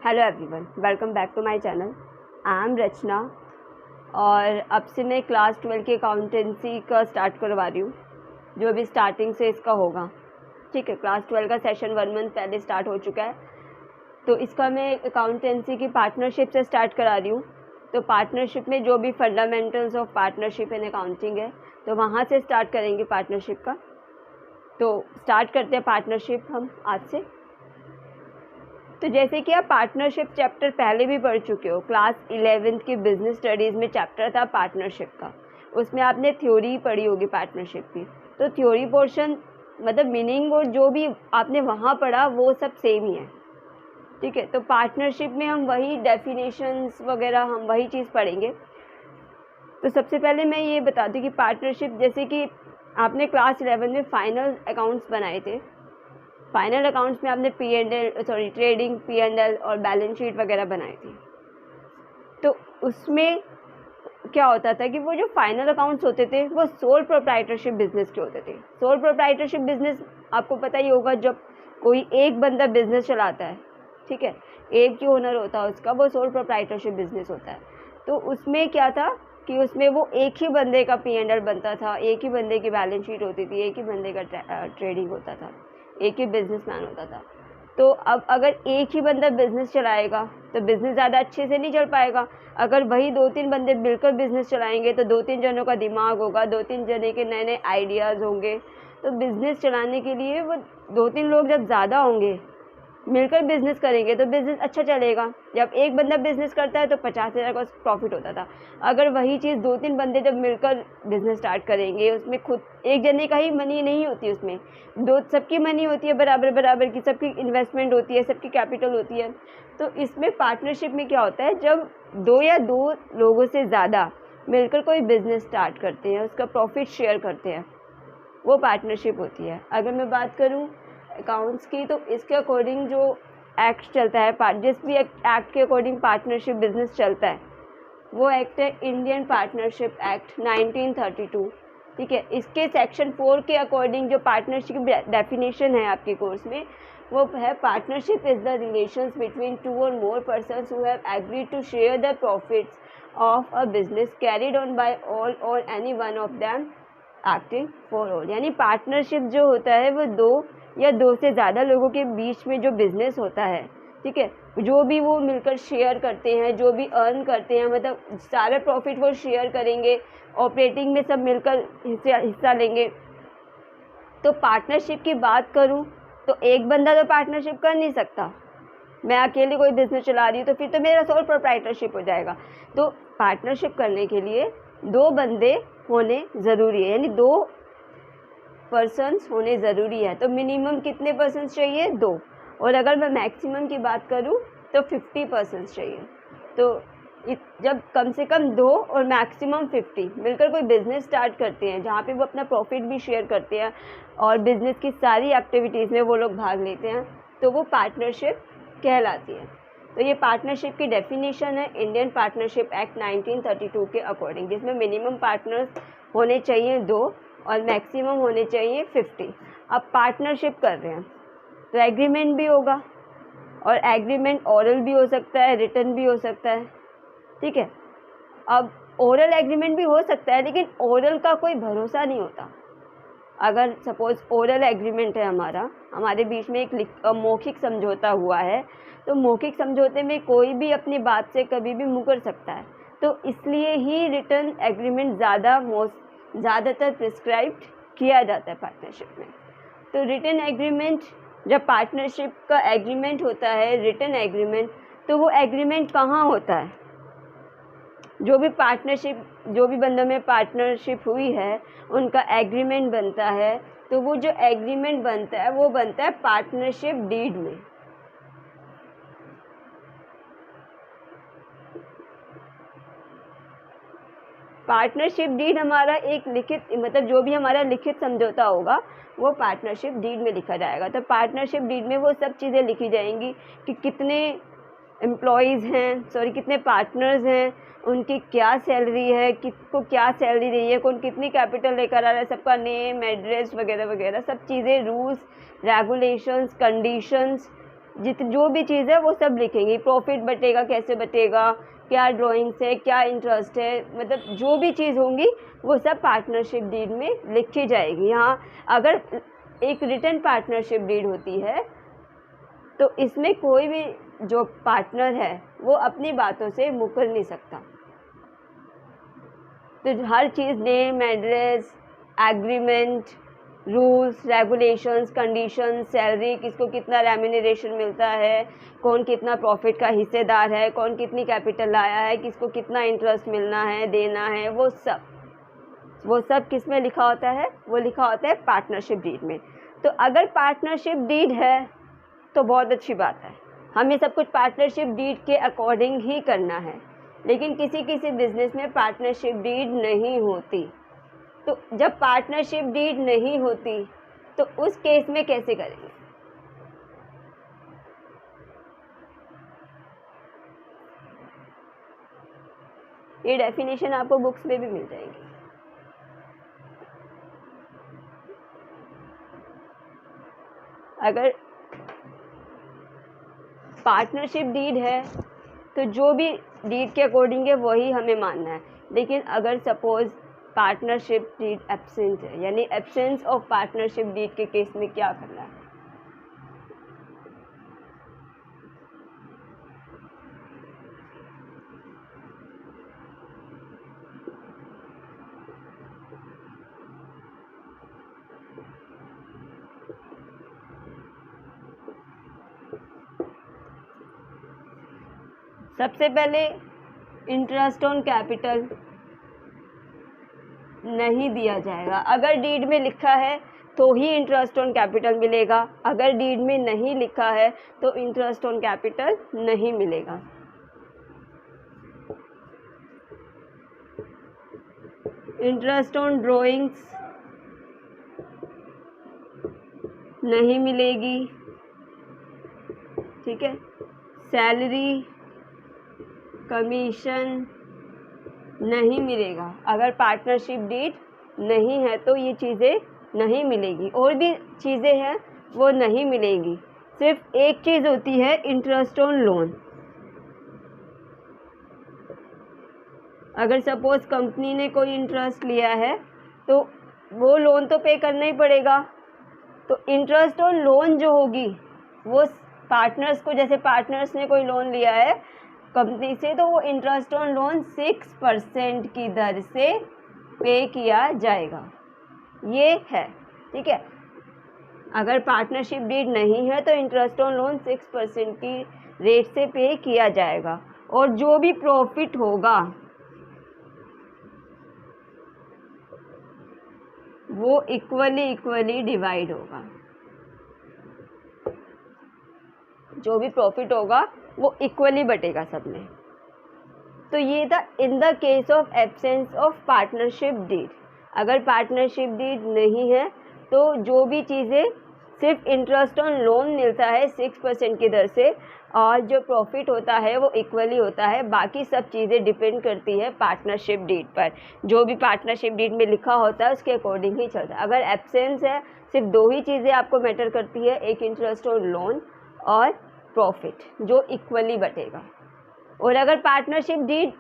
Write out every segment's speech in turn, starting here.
Hello everyone, welcome back to my channel. I am Rachna और अब से मैं क्लास 12 की अकाउंटेंसी का स्टार्ट करवा रही हूँ, जो अभी स्टार्टिंग से इसका होगा। ठीक है, क्लास 12 का सेशन 1 मंथ पहले स्टार्ट हो चुका है, तो इसका मैं अकाउंटेंसी की पार्टनरशिप से स्टार्ट करा रही हूँ। तो पार्टनरशिप में जो भी fundamentals of partnership in accounting है, तो वहाँ से स्टार्ट करेंगे पार्टनरशिप का। तो स्टार्ट करते हैं पार्टनरशिप हम आज से। तो जैसे कि आप पार्टनरशिप चैप्टर पहले भी पढ़ चुके हो, क्लास 11th की बिजनेस स्टडीज़ में चैप्टर था पार्टनरशिप का। उसमें आपने थ्योरी पढ़ी होगी पार्टनरशिप की। तो थ्योरी पोर्शन मतलब मीनिंग और जो भी आपने वहाँ पढ़ा वो सब सेम ही है। ठीक है, तो पार्टनरशिप में हम वही डेफिनेशंस वगैरह हम वही चीज़ पढ़ेंगे। तो सबसे पहले मैं ये बता दूँ कि पार्टनरशिप, जैसे कि आपने क्लास 11 में फाइनल अकाउंट्स बनाए थे। फाइनल अकाउंट्स में आपने ट्रेडिंग, P&L और बैलेंस शीट वगैरह बनाई थी। तो उसमें क्या होता था कि वो जो फाइनल अकाउंट्स होते थे वो सोल प्रोप्राइटरशिप बिजनेस के होते थे। सोल प्रोप्राइटरशिप बिजनेस आपको पता ही होगा, जब कोई एक बंदा बिजनेस चलाता है, ठीक है, एक ही ओनर होता है उसका, वो सोल प्रोप्राइटरशिप बिजनेस होता है। तो उसमें क्या था कि उसमें वो एक ही बंदे का P&L बनता था, एक ही बंदे की बैलेंस शीट होती थी, एक ही बंदे का ट्रेडिंग होता था, एक ही बिजनेसमैन होता था। तो अब अगर एक ही बंदा बिजनेस चलाएगा तो बिजनेस ज़्यादा अच्छे से नहीं चल पाएगा। अगर वही 2-3 बंदे मिलकर बिजनेस चलाएंगे तो 2-3 जनों का दिमाग होगा, 2-3 जने के नए नए आइडियाज़ होंगे। तो बिजनेस चलाने के लिए वो 2-3 लोग जब ज़्यादा होंगे, मिलकर बिजनेस करेंगे तो बिजनेस अच्छा चलेगा। जब एक बंदा बिजनेस करता है तो 50,000 का प्रॉफिट होता था। अगर वही चीज़ 2-3 बंदे जब मिलकर बिजनेस स्टार्ट करेंगे, उसमें खुद एक जने का ही मनी नहीं होती, उसमें सबकी मनी होती है, बराबर बराबर की सबकी इन्वेस्टमेंट होती है, सबकी कैपिटल होती है। तो इसमें पार्टनरशिप में क्या होता है, जब 2 या 2 लोगों से ज़्यादा मिलकर कोई बिजनेस स्टार्ट करते हैं, उसका प्रॉफिट शेयर करते हैं, वो पार्टनरशिप होती है। अगर मैं बात करूँ अकाउंट्स की, तो इसके अकॉर्डिंग जो एक्ट चलता है, जिस भी एक्ट के अकॉर्डिंग पार्टनरशिप बिजनेस चलता है, वो एक्ट है इंडियन पार्टनरशिप एक्ट 1932। ठीक है, इसके सेक्शन 4 के अकॉर्डिंग जो पार्टनरशिप की डेफिनेशन है आपके कोर्स में, वो है partnership is the relations between 2 और more persons who have agreed to share the profits of a business carried on by all और any one of them acting for all. यानी partnership जो होता है वो 2 या 2 से ज़्यादा लोगों के बीच में जो बिजनेस होता है, ठीक है, जो भी वो मिलकर शेयर करते हैं, जो भी अर्न करते हैं, मतलब सारा प्रॉफिट वो शेयर करेंगे, ऑपरेटिंग में सब मिलकर हिस्सा लेंगे। तो पार्टनरशिप की बात करूं तो एक बंदा तो पार्टनरशिप कर नहीं सकता। मैं अकेले कोई बिजनेस चला रही हूँ तो फिर तो मेरा सोल प्रोप्राइटरशिप हो जाएगा। तो पार्टनरशिप करने के लिए 2 बंदे होने ज़रूरी है, यानी 2 पर्सन्स होने ज़रूरी है। तो मिनिमम कितने पर्सन्स चाहिए? 2। और अगर मैं मैक्सिमम की बात करूं तो 50 पर्सन्स चाहिए। तो जब कम से कम 2 और मैक्सिमम 50 मिलकर कोई बिज़नेस स्टार्ट करते हैं, जहाँ पे वो अपना प्रॉफिट भी शेयर करते हैं और बिज़नेस की सारी एक्टिविटीज़ में वो लोग भाग लेते हैं, तो वो पार्टनरशिप कहलाती है। तो ये पार्टनरशिप की डेफिनेशन है इंडियन पार्टनरशिप एक्ट 1932 के अकॉर्डिंग, जिसमें मिनिमम पार्टनर्स होने चाहिए 2 और मैक्सिमम होने चाहिए 50। अब पार्टनरशिप कर रहे हैं तो एग्रीमेंट भी होगा, और एग्रीमेंट ओरल भी हो सकता है, रिटन भी हो सकता है। ठीक है, अब ओरल एग्रीमेंट भी हो सकता है, लेकिन ओरल का कोई भरोसा नहीं होता। अगर सपोज ओरल एग्रीमेंट है हमारे बीच में एक मौखिक समझौता हुआ है, तो मौखिक समझौते में कोई भी अपनी बात से कभी भी मुकर सकता है। तो इसलिए ही रिटन एग्रीमेंट ज़्यादातर प्रिस्क्राइब्ड किया जाता है पार्टनरशिप में। तो रिटन एग्रीमेंट, जब पार्टनरशिप का एग्रीमेंट होता है, रिटन एग्रीमेंट, तो वो एग्रीमेंट कहाँ होता है? जो भी बंदों में पार्टनरशिप हुई है उनका एग्रीमेंट बनता है। तो वो जो एग्रीमेंट बनता है वो बनता है पार्टनरशिप डीड में। पार्टनरशिप डीड हमारा एक लिखित, मतलब जो भी हमारा लिखित समझौता होगा वो पार्टनरशिप डीड में लिखा जाएगा। तो पार्टनरशिप डीड में वो सब चीज़ें लिखी जाएंगी कि कितने एम्प्लॉयज़ हैं, कितने पार्टनर्स हैं, उनकी क्या सैलरी है, किसको क्या सैलरी दी है, कौन कितनी कैपिटल लेकर आ रहा है, सबका नेम, एड्रेस वगैरह वगैरह सब चीज़ें, रूल्स, रेगुलेशंस, कंडीशंस, जो भी चीज़ है वो सब लिखेंगे। प्रॉफिट बटेगा कैसे बटेगा, क्या ड्राइंग्स है, क्या इंटरेस्ट है, मतलब जो भी चीज़ होंगी वो सब पार्टनरशिप डीड में लिखी जाएगी। यहाँ अगर एक रिटन पार्टनरशिप डीड होती है तो इसमें कोई भी जो पार्टनर है वो अपनी बातों से मुकर नहीं सकता। तो हर चीज़, name, address, agreement, rules, regulations, conditions, salary, किसको कितना रेम्यूनरेशन मिलता है, कौन कितना प्रॉफिट का हिस्सेदार है, कौन कितनी कैपिटल लाया है, किसको कितना इंटरेस्ट मिलना है, देना है, वो सब किस में लिखा होता है? वो लिखा होता है पार्टनरशिप डीड में। तो अगर पार्टनरशिप डीड है तो बहुत अच्छी बात है, हमें सब कुछ पार्टनरशिप डीड के अकॉर्डिंग ही करना है। लेकिन किसी किसी बिजनेस में पार्टनरशिप डीड नहीं होती, तो जब पार्टनरशिप डीड नहीं होती तो उस केस में कैसे करेंगे? ये डेफिनेशन आपको बुक्स में भी मिल जाएगी। अगर पार्टनरशिप डीड है तो जो भी डीड के अकॉर्डिंग है वही हमें मानना है। लेकिन अगर सपोज पार्टनरशिप डीड एब्सेंट है, यानी एब्सेंस ऑफ पार्टनरशिप डीड के केस में क्या करना है? सबसे पहले इंटरेस्ट ऑन कैपिटल नहीं दिया जाएगा। अगर डीड में लिखा है तो ही इंटरेस्ट ऑन कैपिटल मिलेगा, अगर डीड में नहीं लिखा है तो इंटरेस्ट ऑन कैपिटल नहीं मिलेगा। इंटरेस्ट ऑन ड्राइंग्स नहीं मिलेगी, ठीक है। सैलरी, कमीशन नहीं मिलेगा। अगर पार्टनरशिप डीड नहीं है तो ये चीज़ें नहीं मिलेगी। और भी चीज़ें हैं वो नहीं मिलेंगी। सिर्फ एक चीज़ होती है, इंटरेस्ट ऑन लोन। अगर सपोज कंपनी ने कोई इंटरेस्ट लिया है तो वो लोन तो पे करना ही पड़ेगा। तो इंटरेस्ट ऑन लोन जो होगी वो पार्टनर्स को, जैसे पार्टनर्स ने कोई लोन लिया है कंपनी से, तो वो इंटरेस्ट ऑन लोन 6% की दर से पे किया जाएगा। ये है, ठीक है। अगर पार्टनरशिप डीड नहीं है तो इंटरेस्ट ऑन लोन 6% की रेट से पे किया जाएगा। और जो भी प्रॉफिट होगा वो इक्वली डिवाइड होगा। जो भी प्रॉफिट होगा वो इक्वली बटेगा सब में। तो ये था in the case of absence of partnership deed. अगर पार्टनरशिप डीड नहीं है तो जो भी चीज़ें, सिर्फ इंटरेस्ट ऑन लोन मिलता है 6% की दर से, और जो प्रॉफिट होता है वो इक्वली होता है। बाकी सब चीज़ें डिपेंड करती है पार्टनरशिप डीड पर। जो भी पार्टनरशिप डीड में लिखा होता है उसके अकॉर्डिंग ही चलता है। अगर एब्सेंस है, सिर्फ दो ही चीज़ें आपको मैटर करती है, एक इंटरेस्ट ऑन लोन और प्रॉफिट, जो इक्वली बटेगा। और अगर पार्टनरशिप डीड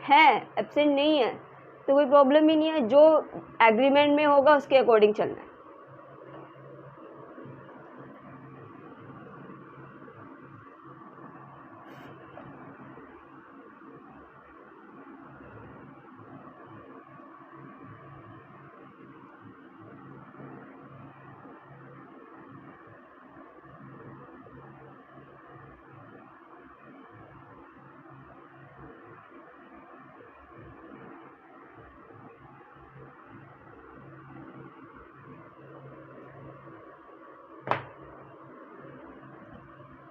है, एब्सेंट नहीं है, तो कोई प्रॉब्लम ही नहीं है। जो एग्रीमेंट में होगा उसके अकॉर्डिंग चलना है।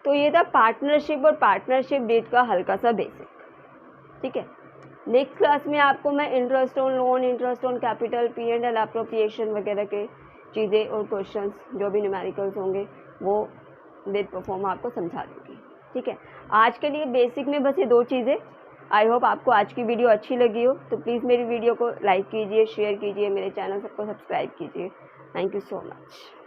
तो ये था पार्टनरशिप और पार्टनरशिप डीड का हल्का सा बेसिक, ठीक है। नेक्स्ट क्लास में आपको मैं interest on loan, interest on capital, P&L appropriation वगैरह के चीज़ें और क्वेश्चंस जो भी न्यूमेरिकल्स होंगे वो विद परफॉर्म आपको समझा दूँगी, ठीक है। आज के लिए बेसिक में बस ये दो चीज़ें। आई होप आपको आज की वीडियो अच्छी लगी हो, तो प्लीज़ मेरी वीडियो को लाइक कीजिए, शेयर कीजिए, मेरे चैनल सबको सब्सक्राइब कीजिए। Thank you so much.